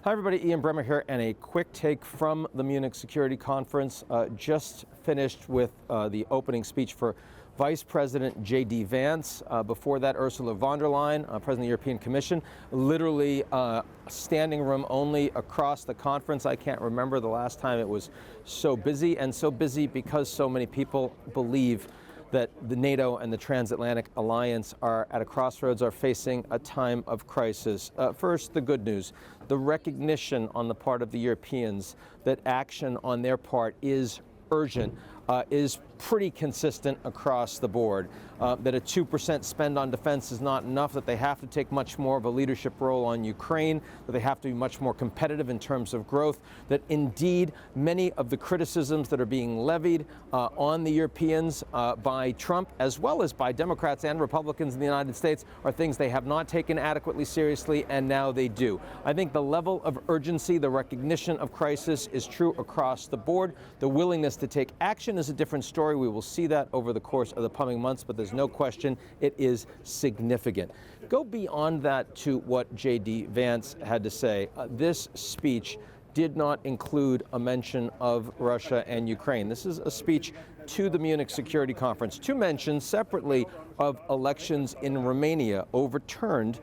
Hi everybody, Ian Bremmer here, and a quick take from the Munich Security Conference. Just finished with the opening speech for Vice President JD Vance. Before that, Ursula von der Leyen, President of the European Commission. Literally standing room only across the conference. I can't remember the last time it was so busy, and so busy because so many people believe that the NATO and the transatlantic alliance are at a crossroads, are facing a time of crisis. First, the good news, the recognition on the part of the Europeans that action on their part is urgent, is pretty consistent across the board. That a 2% spend on defense is not enough, that they have to take much more of a leadership role on Ukraine, that they have to be much more competitive in terms of growth, that indeed many of the criticisms that are being levied on the Europeans by Trump, as well as by Democrats and Republicans in the United States, are things they have not taken adequately seriously, and now they do. I think the level of urgency, the recognition of crisis is true across the board. The willingness to take action is a different story. We will see that over the course of the coming months, but there's no question it is significant. Go beyond that to what JD Vance had to say. This speech did not include a mention of Russia and Ukraine. This is a speech to the Munich Security Conference. Two mentions separately of elections in Romania overturned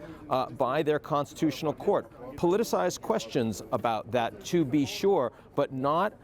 by their constitutional court. Politicized questions about that, to be sure, but not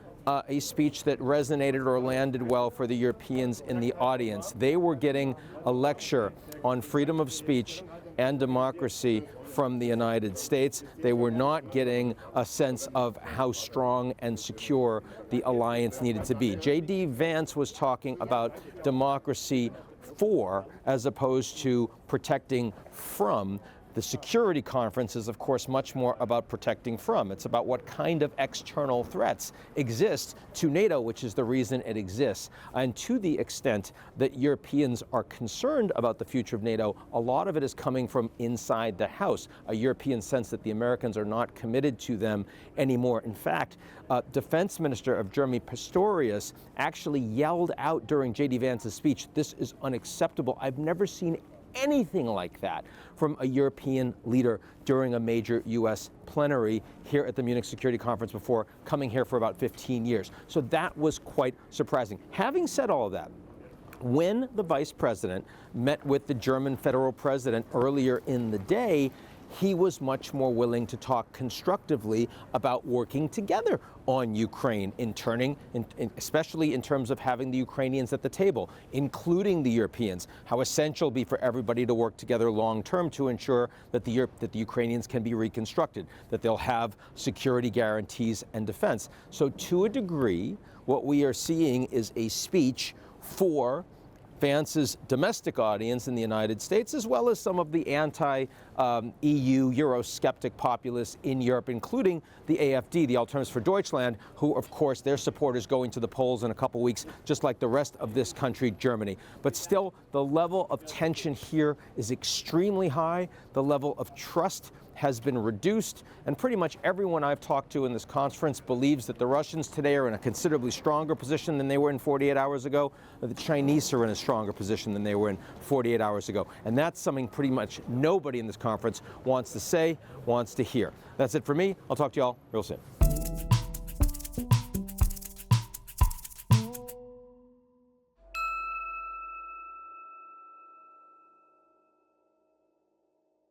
a speech that resonated or landed well for the Europeans in the audience. They were getting a lecture on freedom of speech and democracy from the United States. They were not getting a sense of how strong and secure the alliance needed to be. JD Vance was talking about democracy for, as opposed to protecting from. The security conference is, of course, much more about protecting from. It's about what kind of external threats exist to NATO, which is the reason it exists. And to the extent that Europeans are concerned about the future of NATO, a lot of it is coming from inside the house, a European sense that the Americans are not committed to them anymore. In fact, Defense Minister of Germany, Pistorius, actually yelled out during JD Vance's speech, "This is unacceptable. I've never seen anything like that from a European leader during a major U.S. plenary here at the Munich Security Conference before coming here for about 15 years. So that was quite surprising. Having said all of that, when the vice president met with the German federal president earlier in the day, he was much more willing to talk constructively about working together on Ukraine, especially in terms of having the Ukrainians at the table, including the Europeans, how essential it'll be for everybody to work together long term to ensure that the Ukrainians can be reconstructed, that they'll have security guarantees and defense. So to a degree, what we are seeing is a speech for Vance's domestic audience in the United States, as well as some of the anti-EU, Eurosceptic populists in Europe, including the AfD, the Alternatives for Deutschland, who, of course, their supporters going to the polls in a couple weeks, just like the rest of this country, Germany. But still, the level of tension here is extremely high. The level of trust has been reduced, and pretty much everyone I've talked to in this conference believes that the Russians today are in a considerably stronger position than they were in 48 hours ago, that the Chinese are in a stronger position than they were in 48 hours ago. And that's something pretty much nobody in this conference wants to say, wants to hear. That's it for me. I'll talk to you all real soon.